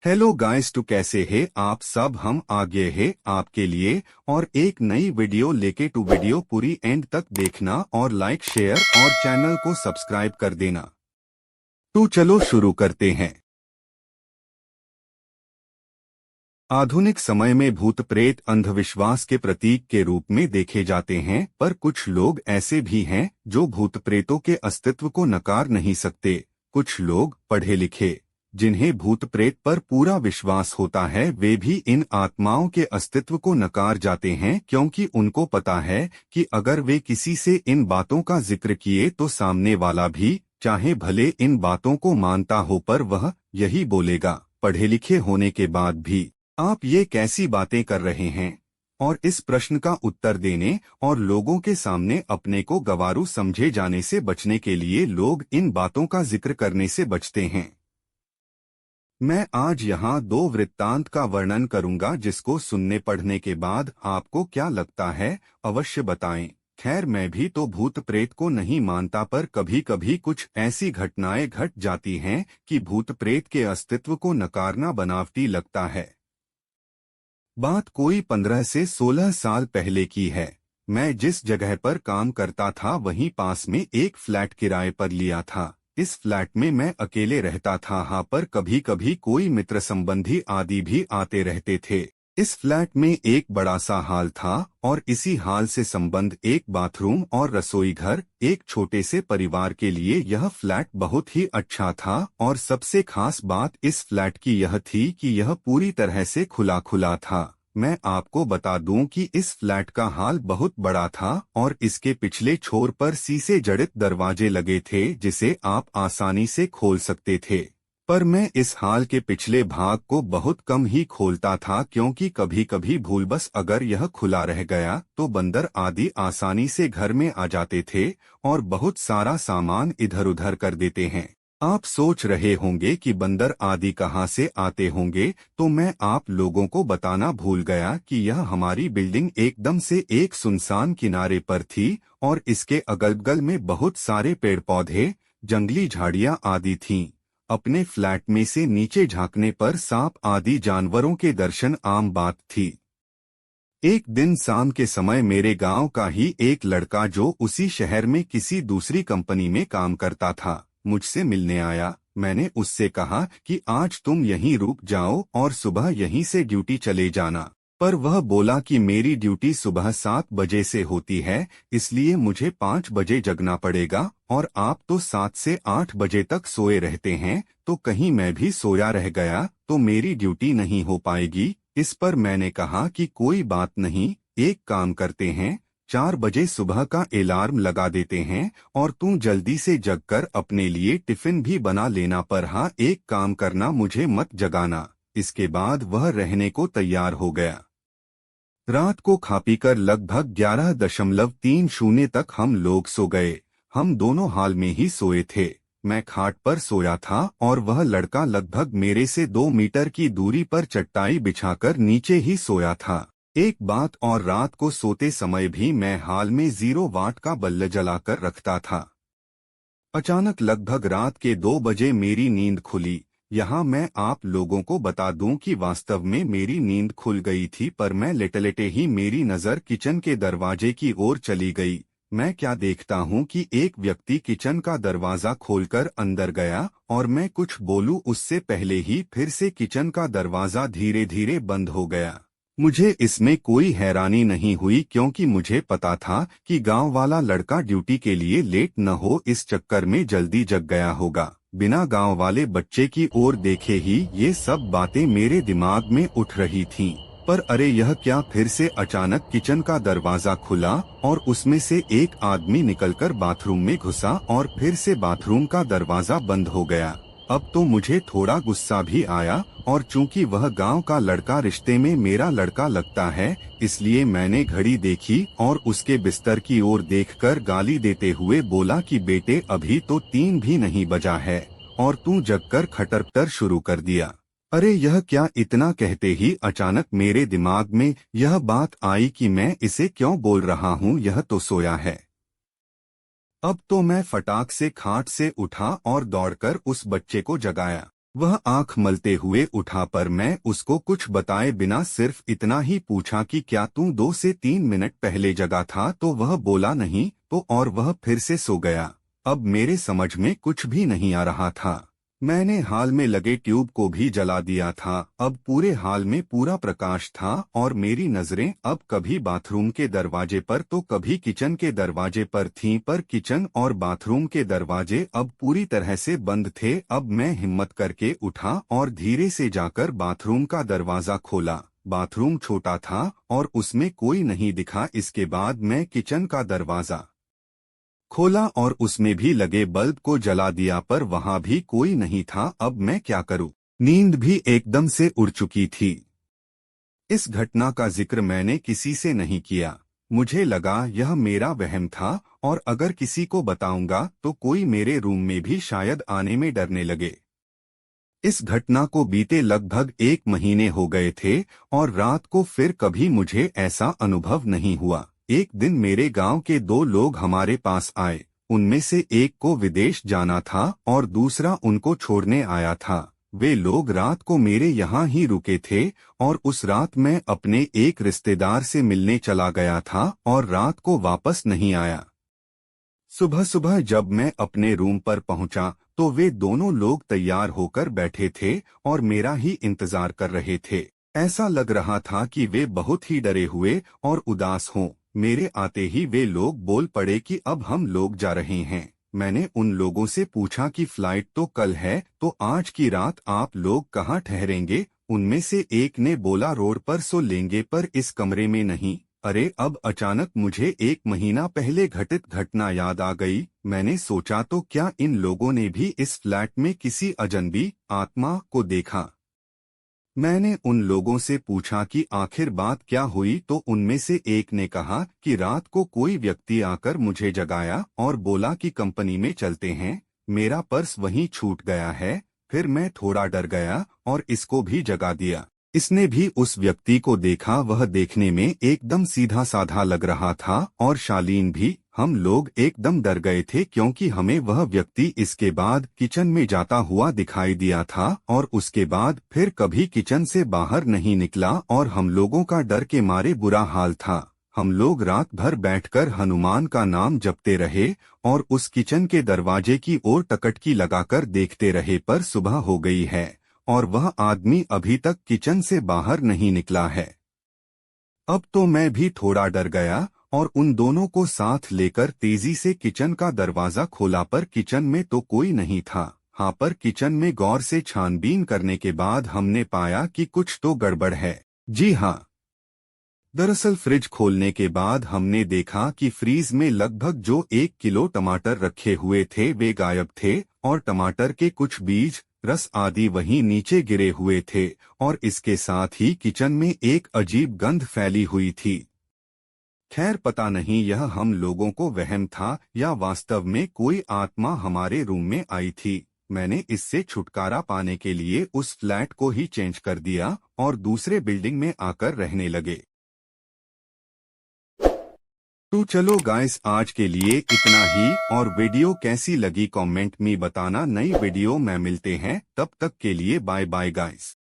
Hello guys, तो कैसे है आप सब। हम आ गए हैं आपके लिए और एक नई वीडियो लेके। टू वीडियो पूरी एंड तक देखना और लाइक शेयर और चैनल को सब्सक्राइब कर देना। तो चलो शुरू करते हैं। आधुनिक समय में भूत प्रेत अंधविश्वास के प्रतीक के रूप में देखे जाते हैं, पर कुछ लोग ऐसे भी हैं जो भूत प्रेतों के अस्तित्व को नकार नहीं सकते। कुछ लोग पढ़े लिखे जिन्हें भूत प्रेत पर पूरा विश्वास होता है, वे भी इन आत्माओं के अस्तित्व को नकार जाते हैं, क्योंकि उनको पता है कि अगर वे किसी से इन बातों का जिक्र किए तो सामने वाला भी, चाहे भले इन बातों को मानता हो, पर वह यही बोलेगा। पढ़े लिखे होने के बाद भी आप ये कैसी बातें कर रहे हैं? और इस प्रश्न का उत्तर देने और लोगों के सामने अपने को गंवारू समझे जाने से बचने के लिए लोग इन बातों का जिक्र करने से बचते हैं। मैं आज यहाँ दो वृत्तांत का वर्णन करूंगा, जिसको सुनने पढ़ने के बाद आपको क्या लगता है अवश्य बताएं। खैर, मैं भी तो भूत प्रेत को नहीं मानता, पर कभी कभी कुछ ऐसी घटनाएं घट जाती हैं कि भूत प्रेत के अस्तित्व को नकारना बनावटी लगता है। बात कोई 15 से 16 साल पहले की है। मैं जिस जगह पर काम करता था वहीं पास में एक फ्लैट किराए पर लिया था। इस फ्लैट में मैं अकेले रहता था, हाँ, पर कभी कभी कोई मित्र संबंधी आदि भी आते रहते थे। इस फ्लैट में एक बड़ा सा हॉल था और इसी हॉल से संबंध एक बाथरूम और रसोई घर। एक छोटे से परिवार के लिए यह फ्लैट बहुत ही अच्छा था और सबसे खास बात इस फ्लैट की यह थी कि यह पूरी तरह से खुला खुला था। मैं आपको बता दूं कि इस फ्लैट का हॉल बहुत बड़ा था और इसके पिछले छोर पर शीशे जड़ित दरवाजे लगे थे, जिसे आप आसानी से खोल सकते थे। पर मैं इस हॉल के पिछले भाग को बहुत कम ही खोलता था, क्योंकि कभी कभी भूलवश अगर यह खुला रह गया तो बंदर आदि आसानी से घर में आ जाते थे और बहुत सारा सामान इधर उधर कर देते हैं। आप सोच रहे होंगे कि बंदर आदि कहाँ से आते होंगे, तो मैं आप लोगों को बताना भूल गया कि यह हमारी बिल्डिंग एकदम से एक सुनसान किनारे पर थी और इसके अगल बगल में बहुत सारे पेड़ पौधे, जंगली झाड़ियां आदि थीं। अपने फ्लैट में से नीचे झांकने पर सांप आदि जानवरों के दर्शन आम बात थी। एक दिन शाम के समय मेरे गांव का ही एक लड़का, जो उसी शहर में किसी दूसरी कंपनी में काम करता था, मुझसे मिलने आया। मैंने उससे कहा कि आज तुम यहीं रुक जाओ और सुबह यहीं से ड्यूटी चले जाना। पर वह बोला कि मेरी ड्यूटी सुबह 7 बजे से होती है, इसलिए मुझे 5 बजे जगना पड़ेगा और आप तो 7 से 8 बजे तक सोए रहते हैं, तो कहीं मैं भी सोया रह गया तो मेरी ड्यूटी नहीं हो पाएगी। इस पर मैंने कहा कि कोई बात नहीं, एक काम करते हैं, 4 बजे सुबह का अलार्म लगा देते हैं और तू जल्दी से जगकर अपने लिए टिफिन भी बना लेना, पर हाँ, एक काम करना, मुझे मत जगाना। इसके बाद वह रहने को तैयार हो गया। रात को खा पीकर लगभग 11:30 तक हम लोग सो गए। हम दोनों हाल में ही सोए थे। मैं खाट पर सोया था और वह लड़का लगभग मेरे से 2 मीटर की दूरी पर चटाई बिछाकर नीचे ही सोया था। एक बात और, रात को सोते समय भी मैं हाल में 0 वाट का बल्ब जलाकर रखता था। अचानक लगभग रात के 2 बजे मेरी नींद खुली। यहाँ मैं आप लोगों को बता दूं कि वास्तव में मेरी नींद खुल गई थी, पर मैं लेटे लेटे ही मेरी नज़र किचन के दरवाजे की ओर चली गई। मैं क्या देखता हूँ कि एक व्यक्ति किचन का दरवाजा खोलकर अंदर गया और मैं कुछ बोलूं उससे पहले ही फिर से किचन का दरवाजा धीरे धीरे बंद हो गया। मुझे इसमें कोई हैरानी नहीं हुई, क्योंकि मुझे पता था कि गांव वाला लड़का ड्यूटी के लिए लेट न हो, इस चक्कर में जल्दी जग गया होगा। बिना गांव वाले बच्चे की ओर देखे ही ये सब बातें मेरे दिमाग में उठ रही थीं। पर अरे, यह क्या! फिर से अचानक किचन का दरवाजा खुला और उसमें से एक आदमी निकलकर बाथरूम में घुसा और फिर से बाथरूम का दरवाजा बंद हो गया। अब तो मुझे थोड़ा गुस्सा भी आया और चूंकि वह गांव का लड़का रिश्ते में मेरा लड़का लगता है, इसलिए मैंने घड़ी देखी और उसके बिस्तर की ओर देखकर गाली देते हुए बोला कि बेटे, अभी तो 3 भी नहीं बजा है और तू जगकर खटरपटर शुरू कर दिया। अरे यह क्या! इतना कहते ही अचानक मेरे दिमाग में यह बात आई कि मैं इसे क्यों बोल रहा हूँ, यह तो सोया है। अब तो मैं फटाक से खाट से उठा और दौड़कर उस बच्चे को जगाया। वह आंख मलते हुए उठा पर मैं उसको कुछ बताए बिना सिर्फ इतना ही पूछा कि क्या तू 2 से 3 मिनट पहले जगा था, तो वह बोला नहीं, तो और वह फिर से सो गया। अब मेरे समझ में कुछ भी नहीं आ रहा था। मैंने हाल में लगे ट्यूब को भी जला दिया था। अब पूरे हाल में पूरा प्रकाश था और मेरी नजरें अब कभी बाथरूम के दरवाजे पर तो कभी किचन के दरवाजे पर थीं, पर किचन और बाथरूम के दरवाजे अब पूरी तरह से बंद थे। अब मैं हिम्मत करके उठा और धीरे से जाकर बाथरूम का दरवाजा खोला। बाथरूम छोटा था और उसमें कोई नहीं दिखा। इसके बाद मैं किचन का दरवाजा खोला और उसमें भी लगे बल्ब को जला दिया, पर वहां भी कोई नहीं था। अब मैं क्या करूं? नींद भी एकदम से उड़ चुकी थी। इस घटना का जिक्र मैंने किसी से नहीं किया। मुझे लगा यह मेरा वहम था और अगर किसी को बताऊंगा तो कोई मेरे रूम में भी शायद आने में डरने लगे। इस घटना को बीते लगभग 1 महीने हो गए थे और रात को फिर कभी मुझे ऐसा अनुभव नहीं हुआ। एक दिन मेरे गांव के 2 लोग हमारे पास आए। उनमें से एक को विदेश जाना था और दूसरा उनको छोड़ने आया था। वे लोग रात को मेरे यहाँ ही रुके थे और उस रात मैं अपने एक रिश्तेदार से मिलने चला गया था और रात को वापस नहीं आया। सुबह सुबह जब मैं अपने रूम पर पहुंचा तो वे दोनों लोग तैयार होकर बैठे थे और मेरा ही इंतजार कर रहे थे। ऐसा लग रहा था कि वे बहुत ही डरे हुए और उदास हों। मेरे आते ही वे लोग बोल पड़े कि अब हम लोग जा रहे हैं। मैंने उन लोगों से पूछा कि फ्लाइट तो कल है, तो आज की रात आप लोग कहाँ ठहरेंगे? उनमें से एक ने बोला रोड पर सो लेंगे, पर इस कमरे में नहीं। अरे, अब अचानक मुझे 1 महीना पहले घटित घटना याद आ गई। मैंने सोचा तो क्या इन लोगों ने भी इस फ्लैट में किसी अजनबी आत्मा को देखा? मैंने उन लोगों से पूछा कि आखिर बात क्या हुई, तो उनमें से एक ने कहा कि रात को कोई व्यक्ति आकर मुझे जगाया और बोला कि कंपनी में चलते हैं। मेरा पर्स वहीं छूट गया है। फिर मैं थोड़ा डर गया और इसको भी जगा दिया। इसने भी उस व्यक्ति को देखा। वह देखने में एकदम सीधा साधा लग रहा था और शालीन भी। हम लोग एकदम डर गए थे क्योंकि हमें वह व्यक्ति इसके बाद किचन में जाता हुआ दिखाई दिया था और उसके बाद फिर कभी किचन से बाहर नहीं निकला और हम लोगों का डर के मारे बुरा हाल था। हम लोग रात भर बैठकर हनुमान का नाम जपते रहे और उस किचन के दरवाजे की ओर टकटकी लगाकर देखते रहे, पर सुबह हो गई है और वह आदमी अभी तक किचन से बाहर नहीं निकला है। अब तो मैं भी थोड़ा डर गया और उन दोनों को साथ लेकर तेजी से किचन का दरवाजा खोला, पर किचन में तो कोई नहीं था। हाँ, पर किचन में गौर से छानबीन करने के बाद हमने पाया कि कुछ तो गड़बड़ है। जी हाँ, दरअसल फ्रिज खोलने के बाद हमने देखा कि फ्रीज में लगभग जो 1 किलो टमाटर रखे हुए थे वे गायब थे और टमाटर के कुछ बीज, रस आदि वहीं नीचे गिरे हुए थे और इसके साथ ही किचन में एक अजीब गंध फैली हुई थी। खैर, पता नहीं यह हम लोगों को वहम था या वास्तव में कोई आत्मा हमारे रूम में आई थी। मैंने इससे छुटकारा पाने के लिए उस फ्लैट को ही चेंज कर दिया और दूसरे बिल्डिंग में आकर रहने लगे। तो चलो गाइस, आज के लिए इतना ही और वीडियो कैसी लगी कमेंट में बताना। नई वीडियो में मिलते हैं, तब तक के लिए बाय बाय गाइस।